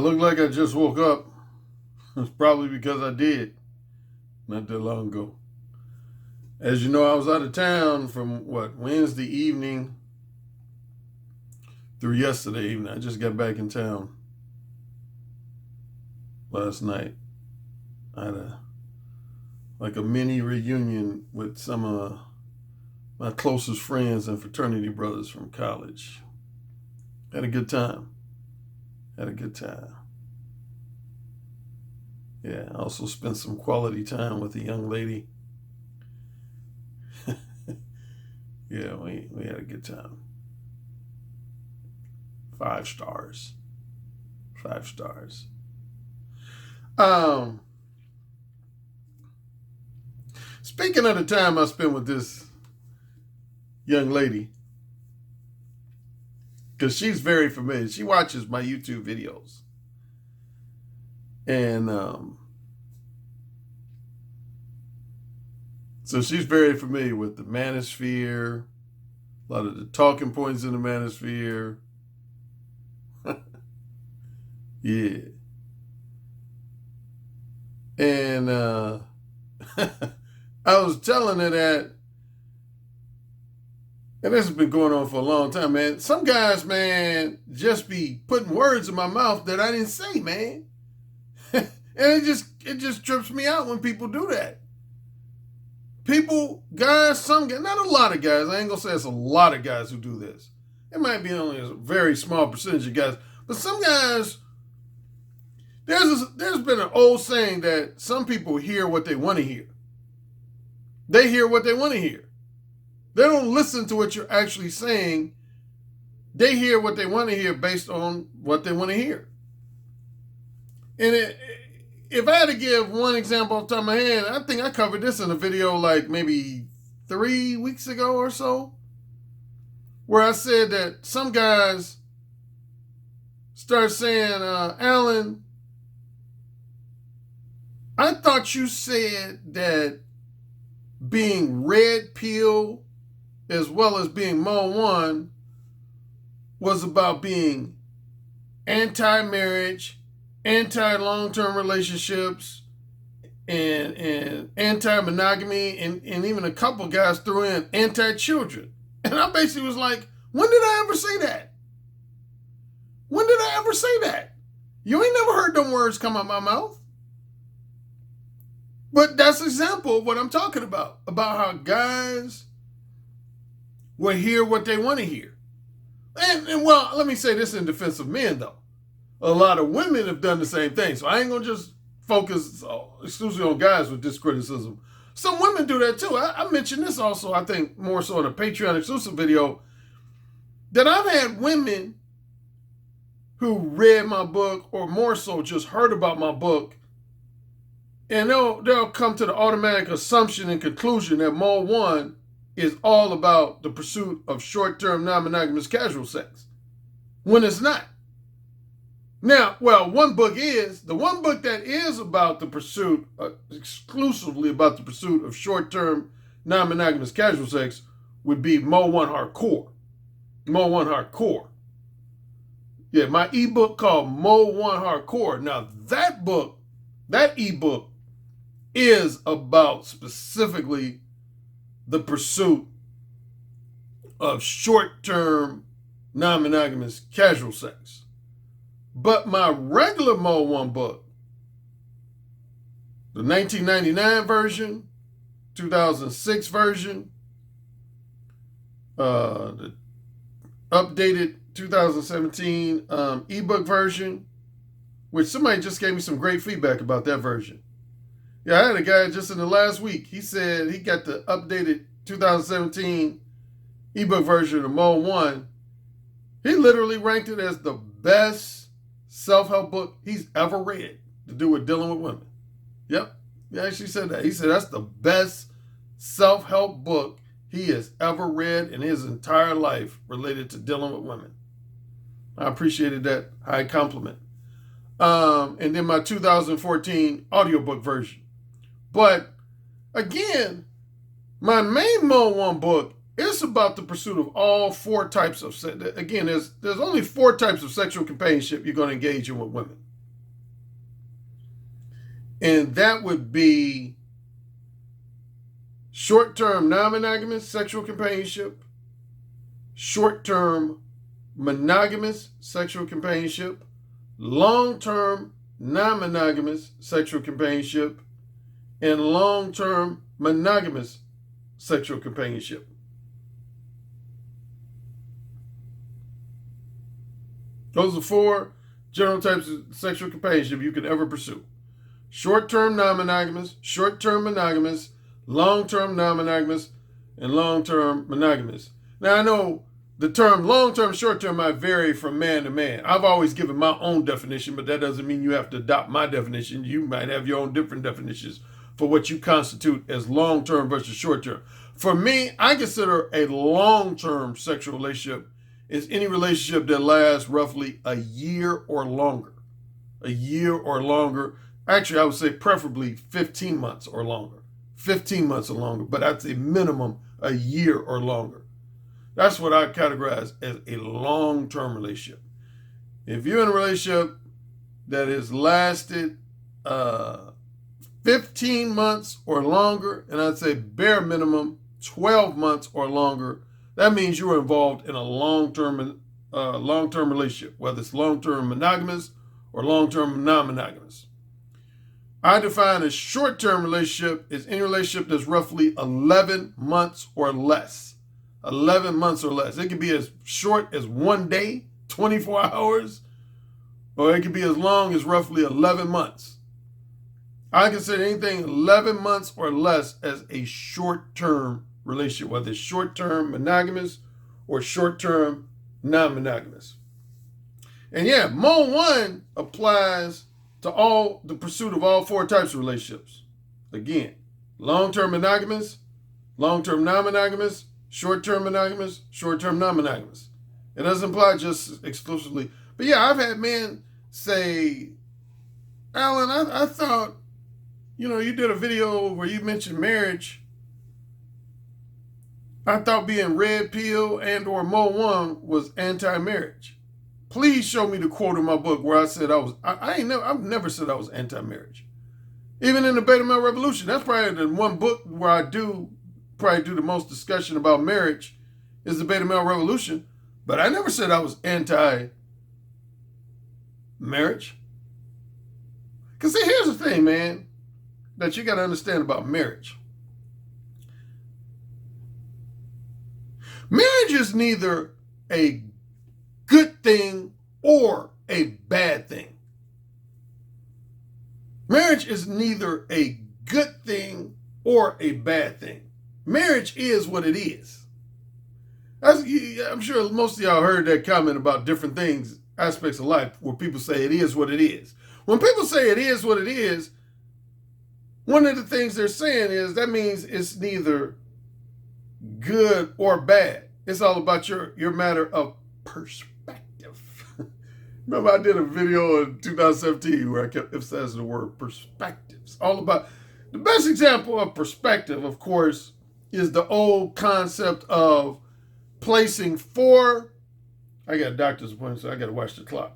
look like I just woke up. It's probably because I did not that long ago. As you know, I was out of town from Wednesday evening through yesterday evening. I just got back in town last night. I had a mini reunion with some of my closest friends and fraternity brothers from college. Had a good time. Yeah, I also spent some quality time with a young lady. Yeah, we had a good time. 5 stars. 5 stars. Speaking of the time I spent with this young lady, because she's very familiar. She watches my YouTube videos. And so she's very familiar with the manosphere, a lot of the talking points in the manosphere. Yeah. And I was telling her that, and this has been going on for a long time, man. Some guys, man, just be putting words in my mouth that I didn't say, man. And it just trips me out when people do that. People, guys, some guys, not a lot of guys. I ain't gonna say it's a lot of guys who do this. It might be only a very small percentage of guys, but some guys. There's been an old saying that some people hear what they want to hear. They hear what they want to hear. They don't listen to what you're actually saying. They hear what they want to hear based on what they want to hear. And if I had to give one example off the top of my head, I think I covered this in a video like maybe 3 weeks ago or so, where I said that some guys start saying, Alan, I thought you said that being red pill as well as being Mo 1 was about being anti-marriage, anti-long-term relationships, and anti-monogamy, and even a couple guys threw in anti-children. And I basically was like, when did I ever say that? When did I ever say that? You ain't never heard them words come out my mouth. But that's an example of what I'm talking about how guys will hear what they want to hear. And well, let me say this in defense of men, though. A lot of women have done the same thing, so I ain't going to just focus exclusively on guys with this criticism. Some women do that, too. I mentioned this also, I think, more so in a Patreon exclusive video, that I've had women who read my book, or more so just heard about my book, and they'll come to the automatic assumption and conclusion that Mo 1 is all about the pursuit of short-term non-monogamous casual sex, when it's not. Now, well, one book is, the one book that is about the pursuit, exclusively about the pursuit of short-term non-monogamous casual sex would be Mo 1 Hardcore. Mo 1 Hardcore. Yeah, my ebook called Mo 1 Hardcore. Now, that book, that ebook, is about specifically the pursuit of short-term non-monogamous casual sex. But my regular Mo 1 book, the 1999 version, 2006 version, the updated 2017 ebook version, which somebody just gave me some great feedback about that version. Yeah, I had a guy just in the last week. He said he got the updated 2017 ebook version of Mo 1. He literally ranked it as the best self-help book he's ever read to do with dealing with women. Yep, he actually said that. He said that's the best self-help book he has ever read in his entire life related to dealing with women. I appreciated that high compliment. And then my 2014 audiobook version. But again, my main Mo 1 book is about the pursuit of all 4 types of sex. Again, there's only 4 types of sexual companionship you're going to engage in with women. And that would be short-term non-monogamous sexual companionship, short-term monogamous sexual companionship, long-term non-monogamous sexual companionship, and long-term monogamous sexual companionship. Those are 4 general types of sexual companionship you can ever pursue. Short-term non-monogamous, short-term monogamous, long-term non-monogamous, and long-term monogamous. Now, I know the term long-term, short-term might vary from man to man. I've always given my own definition, but that doesn't mean you have to adopt my definition. You might have your own different definitions for what you constitute as long-term versus short-term. For me, I consider a long-term sexual relationship is any relationship that lasts roughly a year or longer. A year or longer. Actually, I would say preferably 15 months or longer. 15 months or longer, but I'd say minimum a year or longer. That's what I categorize as a long-term relationship. If you're in a relationship that has lasted 15 months or longer, and I'd say bare minimum 12 months or longer, that means you're involved in a long-term relationship, whether it's long-term monogamous or long-term non-monogamous. I define a short-term relationship as any relationship that's roughly 11 months or less. 11 months or less. It can be as short as 1 day, 24 hours, or it can be as long as roughly 11 months. I consider anything 11 months or less as a short-term relationship, whether it's short-term monogamous or short-term non-monogamous. And yeah, Mode 1 applies to the pursuit of all 4 types of relationships. Again, long-term monogamous, long-term non-monogamous, short-term monogamous, short-term non-monogamous. It doesn't apply just exclusively. But yeah, I've had men say, Alan, I thought, you did a video where you mentioned marriage. I thought being red pill and or Mode 1 was anti-marriage. Please show me the quote in my book where I said I've never said I was anti-marriage. Even in the Beta Male Revolution, that's probably the one book where I probably do the most discussion about marriage is the Beta Male Revolution. But I never said I was anti-marriage. Because see, here's the thing, man, that you got to understand about marriage. Marriage is neither a good thing or a bad thing. Marriage is neither a good thing or a bad thing. Marriage is what it is. I'm sure most of y'all heard that comment about different things, aspects of life, where people say it is what it is. When people say it is what it is, one of the things they're saying is that means it's neither good or bad. It's all about your matter of perspective. Remember I did a video in 2017 where I kept emphasizing the word perspectives. All about the best example of perspective, of course, is the old concept of placing 4. I got a doctor's appointment, so I got to watch the clock.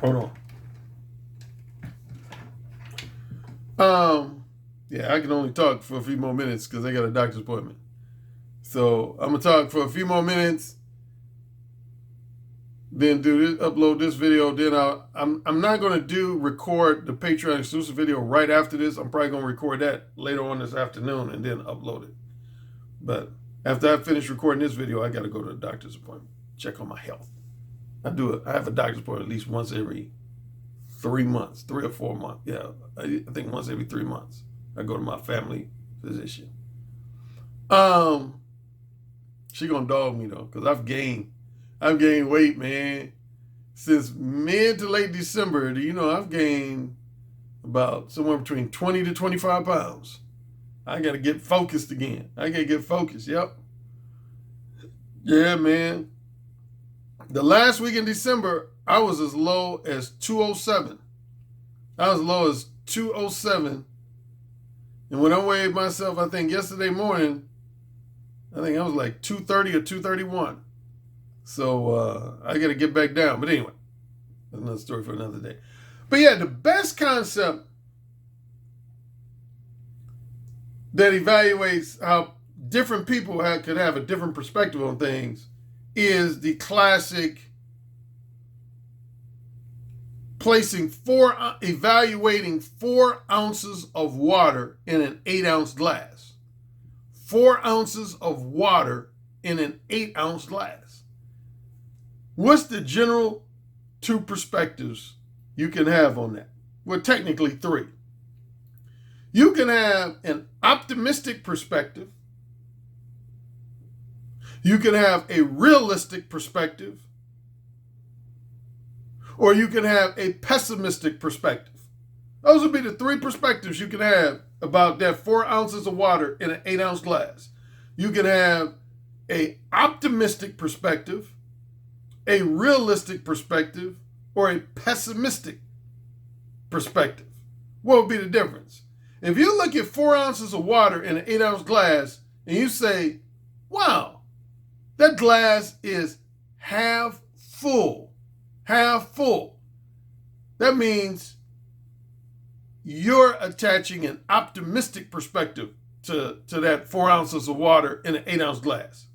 Hold on. Yeah, I can only talk for a few more minutes because I got a doctor's appointment. So I'm gonna talk for a few more minutes, then upload this video. Then I'm not gonna record the Patreon exclusive video right after this. I'm probably gonna record that later on this afternoon and then upload it. But after I finish recording this video, I gotta go to the doctor's appointment, check on my health. I have a doctor's appointment at least once every 3 months, 3 or 4 months. Yeah, I think once every 3 months. I go to my family physician. She gonna dog me though, because I've gained weight, man. Since mid to late December, I've gained about somewhere between 20 to 25 pounds. I gotta get focused again. Yep. Yeah, man. The last week in December, I was as low as 207. I was as low as 207. And when I weighed myself, I think yesterday morning, I think I was like 230 or 231. So I got to get back down. But anyway, that's another story for another day. But yeah, the best concept that evaluates how different people could have a different perspective on things is the classic evaluating 4 ounces of water in an 8-ounce glass. 4 ounces of water in an 8-ounce glass. What's the general 2 perspectives you can have on that? Well, technically 3. You can have an optimistic perspective. You can have a realistic perspective. Or you can have a pessimistic perspective. Those would be the 3 perspectives you can have about that 4 ounces of water in an 8-ounce glass. You can have an optimistic perspective, a realistic perspective, or a pessimistic perspective. What would be the difference? If you look at 4 ounces of water in an 8-ounce glass and you say, wow, that glass is half full, that means you're attaching an optimistic perspective to that 4 ounces of water in an 8-ounce glass.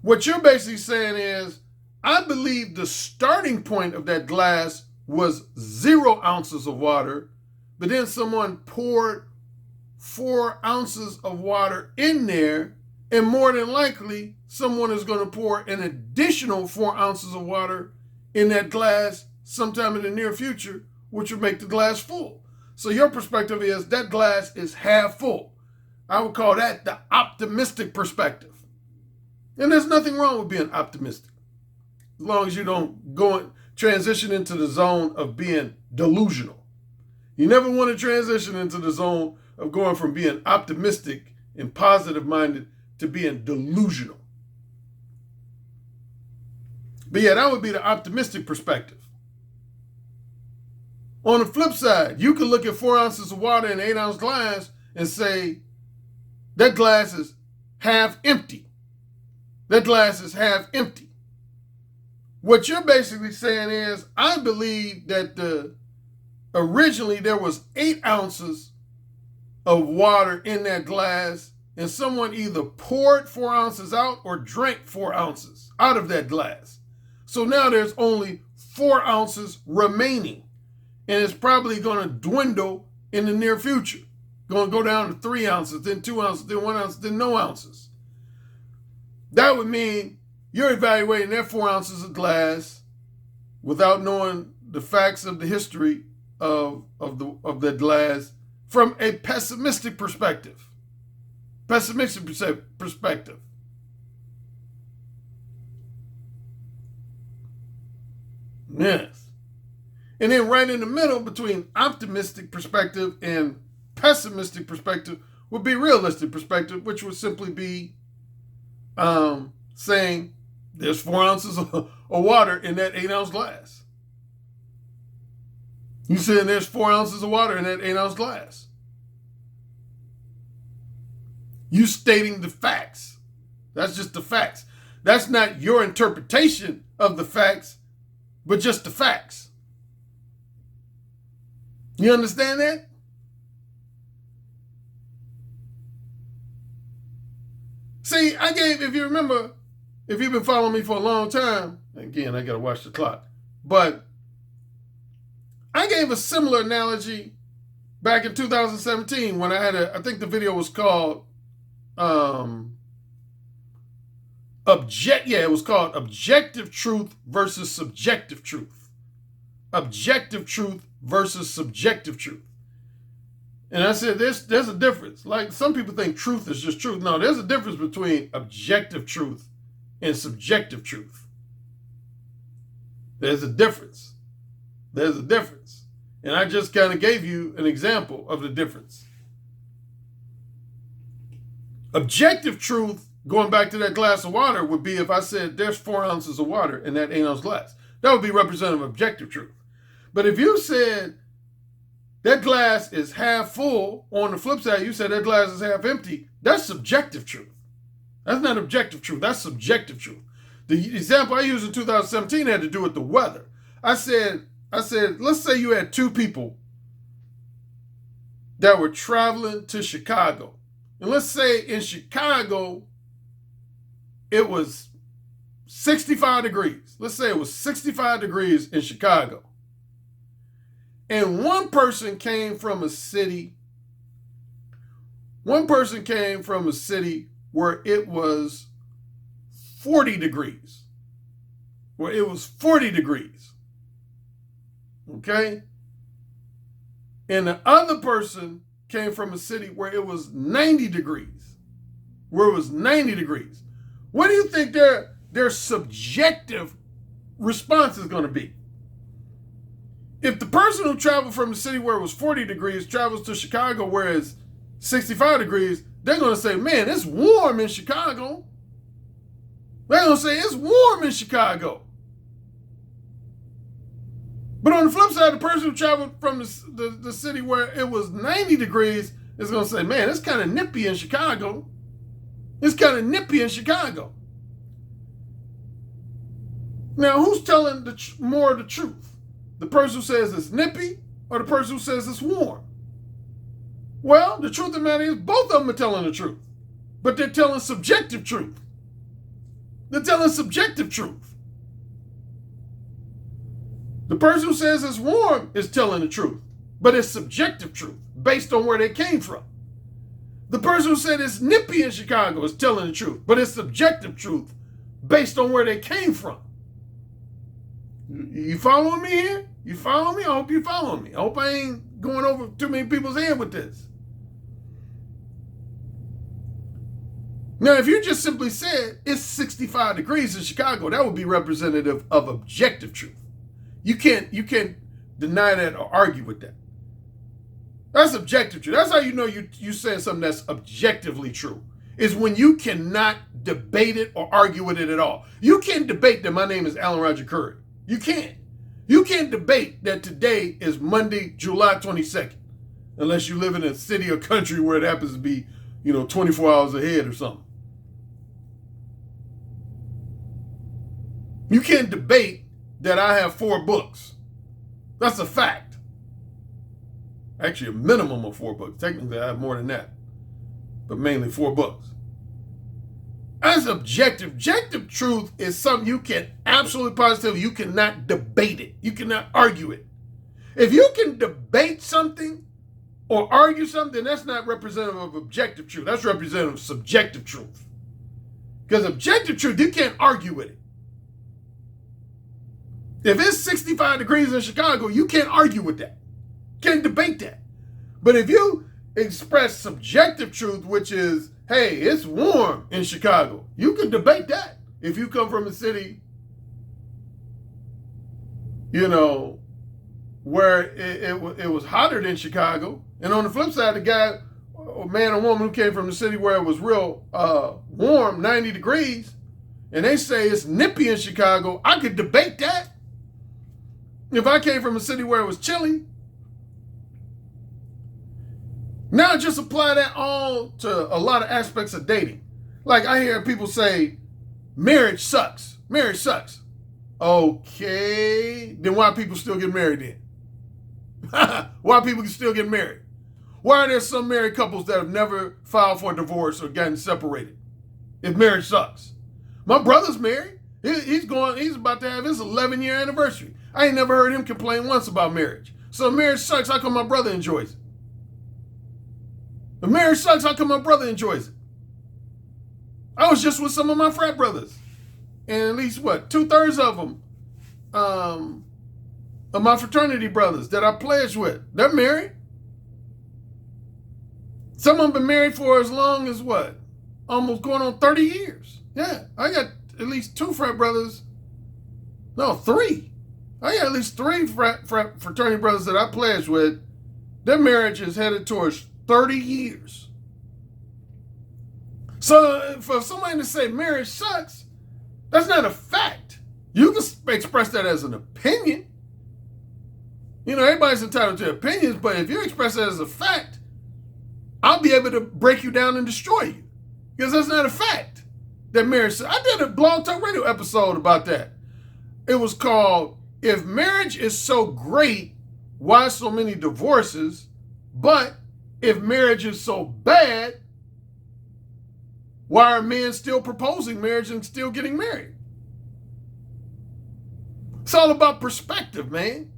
What you're basically saying is, I believe the starting point of that glass was 0 ounces of water, but then someone poured 4 ounces of water in there, and more than likely, someone is going to pour an additional 4 ounces of water in that glass sometime in the near future, which will make the glass full. So your perspective is that glass is half full. I would call that the optimistic perspective. And there's nothing wrong with being optimistic, as long as you don't transition into the zone of being delusional. You never want to transition into the zone of going from being optimistic and positive-minded to being delusional. But yeah, that would be the optimistic perspective. On the flip side, you can look at 4 ounces of water in an 8-ounce glass and say, that glass is half empty. That glass is half empty. What you're basically saying is, I believe that originally there was 8 ounces of water in that glass, and someone either poured 4 ounces out or drank 4 ounces out of that glass. So now there's only 4 ounces remaining, and it's probably going to dwindle in the near future. Going to go down to 3 ounces, then 2 ounces, then 1 ounce, then no ounces. That would mean you're evaluating that 4 ounces of glass without knowing the facts of the history of the glass from a pessimistic perspective. Pessimistic perspective. Yes. And then right in the middle between optimistic perspective and pessimistic perspective would be realistic perspective, which would simply be saying there's 4 ounces of water in that 8-ounce glass. You saying there's 4 ounces of water in that 8-ounce glass. You stating the facts. That's just the facts. That's not your interpretation of the facts, but just the facts. You understand that? See, if you remember, if you've been following me for a long time, again, I got to watch the clock, but I gave a similar analogy back in 2017 when I think the video was called, it was called Objective Truth versus Subjective Truth. Objective Truth versus Subjective Truth. And I said, there's a difference. Like, some people think truth is just truth. No, there's a difference between objective truth and subjective truth. There's a difference. There's a difference. And I just kind of gave you an example of the difference. Objective truth, going back to that glass of water, would be if I said there's 4 ounces of water in that 8-ounce glass. That would be representative of objective truth. But if you said that glass is half full, on the flip side, you said that glass is half empty, that's subjective truth. That's not objective truth. That's subjective truth. The example I used in 2017 had to do with the weather. I said, I said, let's say you had two people that were traveling to Chicago. And let's say in Chicago, it was 65 degrees. Let's say it was 65 degrees in Chicago. And one person came from a city where it was 40 degrees. Where it was 40 degrees. Okay? And the other person came from a city where it was 90 degrees. What do you think their subjective response is going to be? If the person who traveled from a city where it was 40 degrees travels to Chicago where it's 65 degrees, they're going to say, man, it's warm in Chicago. They're going to say, it's warm in Chicago. But on the flip side, the person who traveled from the city where it was 90 degrees is going to say, man, it's kind of nippy in Chicago. Now, who's telling more of the truth? The person who says it's nippy or the person who says it's warm? Well, the truth of the matter is both of them are telling the truth. But they're telling subjective truth. The person who says it's warm is telling the truth, but it's subjective truth based on where they came from. The person who said it's nippy in Chicago is telling the truth, but it's subjective truth based on where they came from. You following me here? You follow me? I hope you follow me. I hope I ain't going over too many people's head with this. Now, if you just simply said it's 65 degrees in Chicago, that would be representative of objective truth. You can't deny that or argue with that. That's objective truth. That's how you know you saying something that's objectively true. Is when you cannot debate it or argue with it at all. You can't debate that my name is Alan Roger Currie. You can't. You can't debate that today is Monday, July 22nd, unless you live in a city or country where it happens to be, 24 hours ahead or something. You can't debate that I have 4 books. That's a fact. Actually, a minimum of 4 books. Technically, I have more than that, but mainly 4 books. As objective. Objective truth is something you can absolutely positively, you cannot debate it. You cannot argue it. If you can debate something or argue something, that's not representative of objective truth. That's representative of subjective truth. Because objective truth, you can't argue with it. If it's 65 degrees in Chicago, you can't argue with that. Can't debate that. But if you express subjective truth, which is, hey, it's warm in Chicago, you can debate that. If you come from a city, where it was hotter than Chicago. And on the flip side, the guy, a man or woman who came from the city where it was real warm, 90 degrees, and they say it's nippy in Chicago, I could debate that. If I came from a city where it was chilly. Now just apply that all to a lot of aspects of dating. Like I hear people say, marriage sucks. Marriage sucks. Okay, then why people still get married then? Why people can still get married? Why are there some married couples that have never filed for a divorce or gotten separated? If marriage sucks. My brother's married. He's about to have his 11-year anniversary. I ain't never heard him complain once about marriage. So if marriage sucks, how come my brother enjoys it? If marriage sucks, how come my brother enjoys it? I was just with some of my frat brothers. And at least, 2/3 of them, of my fraternity brothers that I pledged with, they're married. Some of them been married for as long as almost going on 30 years. Yeah, I got at least 2 frat brothers. No, 3. I got at least 3 fraternity brothers that I pledged with. Their marriage is headed towards 30 years. So for somebody to say marriage sucks, that's not a fact. You can express that as an opinion. Everybody's entitled to opinions, but if you express that as a fact, I'll be able to break you down and destroy you. Because that's not a fact that marriage sucks. I did a Blog Talk Radio episode about that. It was called if marriage is so great, why so many divorces? But if marriage is so bad, why are men still proposing marriage and still getting married? It's all about perspective, man.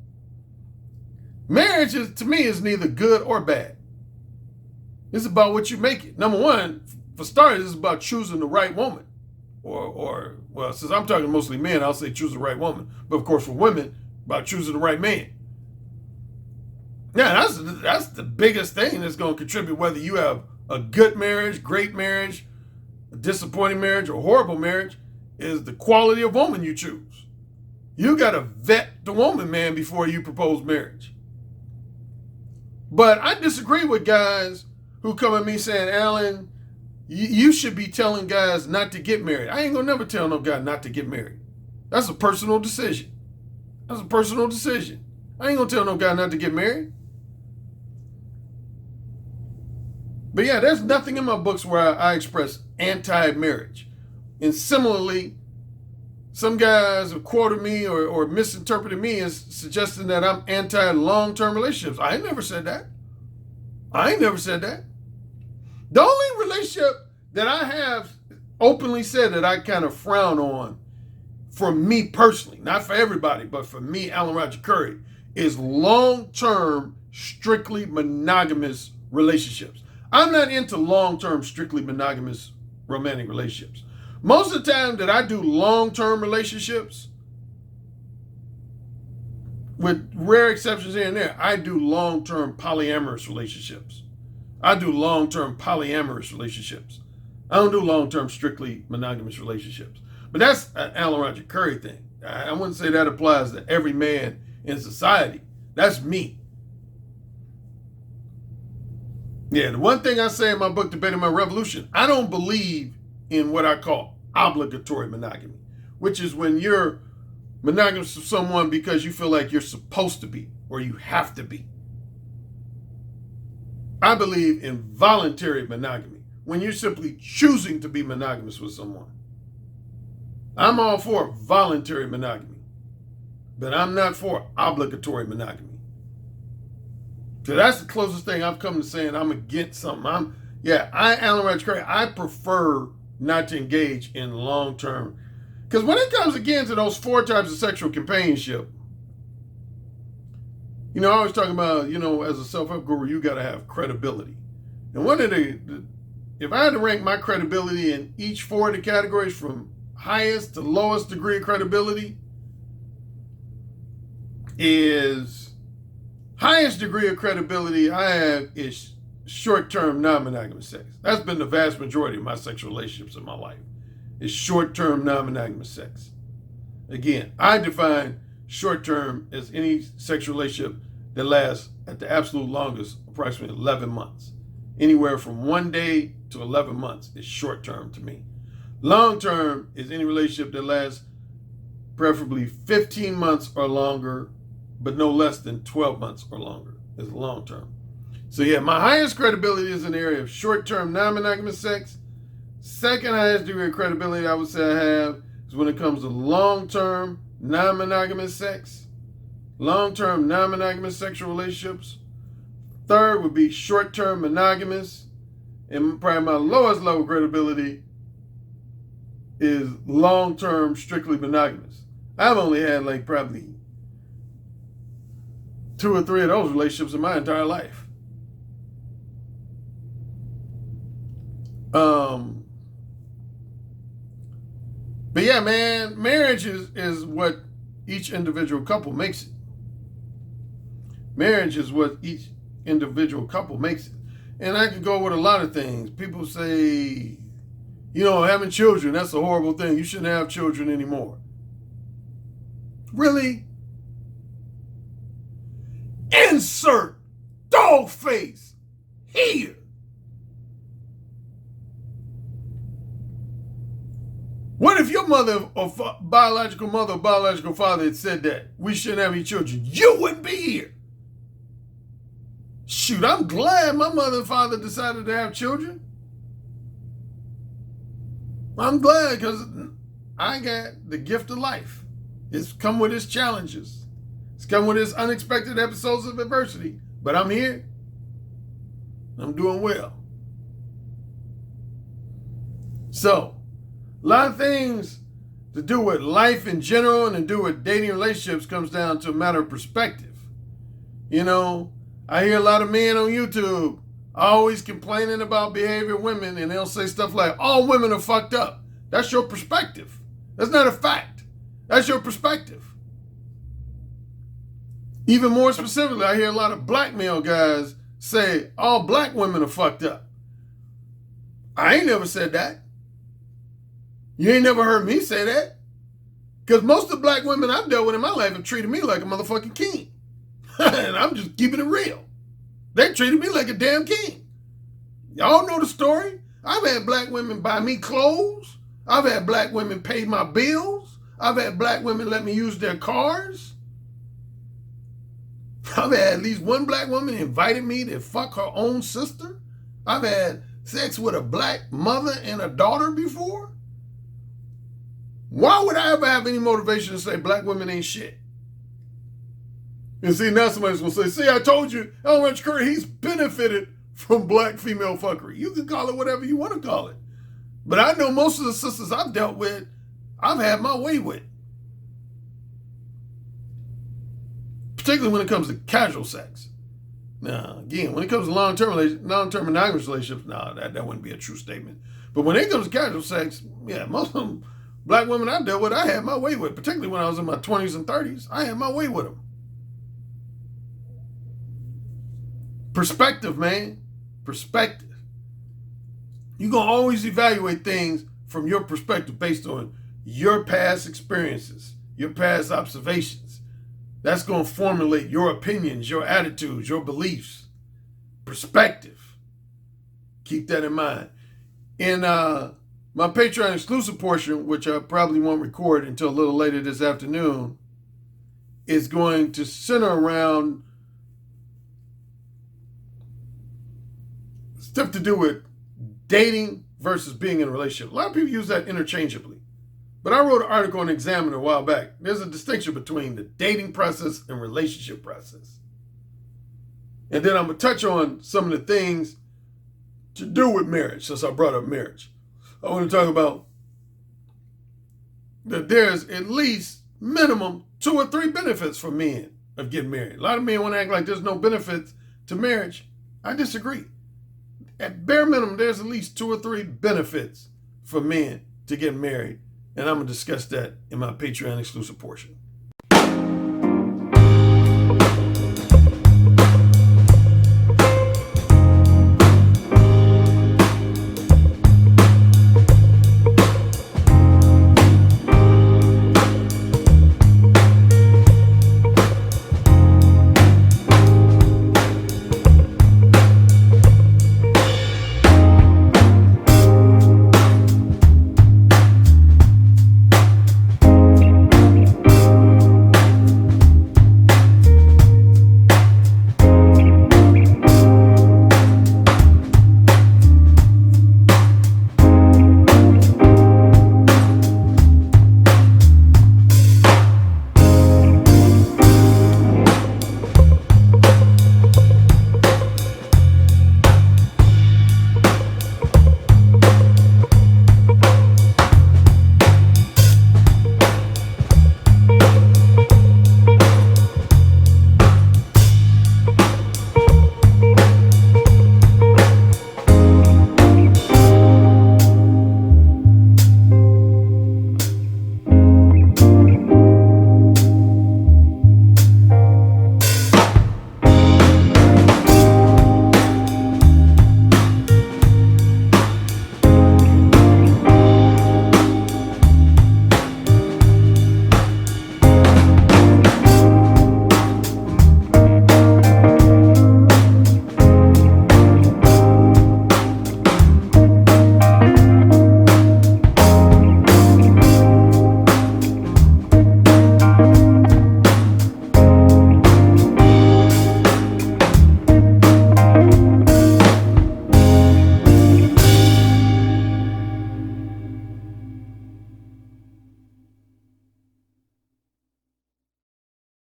Marriage to me, is neither good or bad. It's about what you make it. Number one, for starters, it's about choosing the right woman. Or well, since I'm talking mostly men, I'll say choose the right woman. But of course, for women, about choosing the right man. Yeah, that's the biggest thing that's going to contribute whether you have a good marriage, great marriage, a disappointing marriage, or horrible marriage, is the quality of woman you choose. You got to vet the woman, man, before you propose marriage. But I disagree with guys who come at me saying, Alan, you should be telling guys not to get married. I ain't going to never tell no guy not to get married. That's a personal decision. That's a personal decision. I ain't going to tell no guy not to get married. But yeah, there's nothing in my books where I express anti-marriage. And similarly, some guys have quoted me or misinterpreted me as suggesting that I'm anti-long-term relationships. I ain't never said that. The only relationship that I have openly said that I kind of frown on, for me personally, not for everybody, but for me, Alan Roger Currie, is long-term, strictly monogamous relationships. I'm not into long-term, strictly monogamous romantic relationships. Most of the time that I do long-term relationships, with rare exceptions here and there, I do long-term polyamorous relationships. I don't do long-term, strictly monogamous relationships. But that's an Alan Roger Currie thing. I wouldn't say that applies to every man in society. That's me. Yeah, the one thing I say in my book, Debating My Revolution, I don't believe in what I call obligatory monogamy, which is when you're monogamous to someone because you feel like you're supposed to be or you have to be. I believe in voluntary monogamy, when you're simply choosing to be monogamous with someone. I'm all for voluntary monogamy, but I'm not for obligatory monogamy. So that's the closest thing I've come to saying I'm against something. Alan Roger Currie, I prefer not to engage in long-term. Because when it comes again to those 4 types of sexual companionship, I always talk about, as a self-help guru, you got to have credibility. And if I had to rank my credibility in each 4 of the categories from highest to lowest degree of credibility, is highest degree of credibility I have is short-term non-monogamous sex. That's been the vast majority of my sexual relationships in my life, is short-term non-monogamous sex. Again, I define short-term as any sexual relationship that lasts at the absolute longest approximately 11 months. Anywhere from 1 day to 11 months is short-term to me. Long-term is any relationship that lasts preferably 15 months or longer, but no less than 12 months or longer is long-term. So yeah, my highest credibility is in the area of short-term non-monogamous sex. Second highest degree of credibility I would say I have is when it comes to long-term non-monogamous sex, long-term non-monogamous sexual relationships. Third would be short-term monogamous. And probably my lowest level of credibility is long-term strictly monogamous. I've only had like probably 2 or 3 of those relationships in my entire life. But yeah, man, marriage is what each individual couple makes it. Marriage is what each individual couple makes it. And I can go with a lot of things. People say, having children, that's a horrible thing. You shouldn't have children anymore. Really? Insert dog face here. What if your mother or biological mother or biological father had said that we shouldn't have any children? You wouldn't be here. Shoot, I'm glad my mother and father decided to have children. I'm glad because I got the gift of life. It's come with its challenges. It's come with its unexpected episodes of adversity. But I'm here. I'm doing well. So, a lot of things to do with life in general and to do with dating relationships comes down to a matter of perspective. You know, I hear a lot of men on YouTube always complaining about behavior of women, and they'll say stuff like, all women are fucked up. That's your perspective. That's not a fact. That's your perspective. Even more specifically, I hear a lot of black male guys say all black women are fucked up. I ain't never said that. You ain't never heard me say that. Because most of the black women I've dealt with in my life have treated me like a motherfucking king. And I'm just keeping it real. They treated me like a damn king. Y'all know the story. I've had black women buy me clothes. I've had black women pay my bills. I've had black women let me use their cars. I've had at least one black woman invited me to fuck her own sister. I've had sex with a black mother and a daughter before. Why would I ever have any motivation to say black women ain't shit? And see, now somebody's going to say, see, I told you, Elmer Currie, he's benefited from black female fuckery. You can call it whatever you want to call it. But I know most of the sisters I've dealt with, I've had my way with. Particularly when it comes to casual sex. Now, again, when it comes to long-term monogamous relationships, that wouldn't be a true statement. But when it comes to casual sex, yeah, most of them black women I've dealt with, I had my way with. Particularly when I was in my 20s and 30s, I had my way with them. Perspective, man. Perspective. You're going to always evaluate things from your perspective based on your past experiences, your past observations. That's going to formulate your opinions, your attitudes, your beliefs. Perspective. Keep that in mind. In my Patreon exclusive portion, which I probably won't record until a little later this afternoon, is going to center around stuff to do with dating versus being in a relationship. A lot of people use that interchangeably. But I wrote an article in Examiner a while back. There's a distinction between the dating process and relationship process. And then I'm going to touch on some of the things to do with marriage, since I brought up marriage. I want to talk about that there's at least minimum 2 or 3 benefits for men of getting married. A lot of men want to act like there's no benefits to marriage. I disagree. At bare minimum, there's at least 2 or 3 benefits for men to get married. And I'm going to discuss that in my Patreon exclusive portion.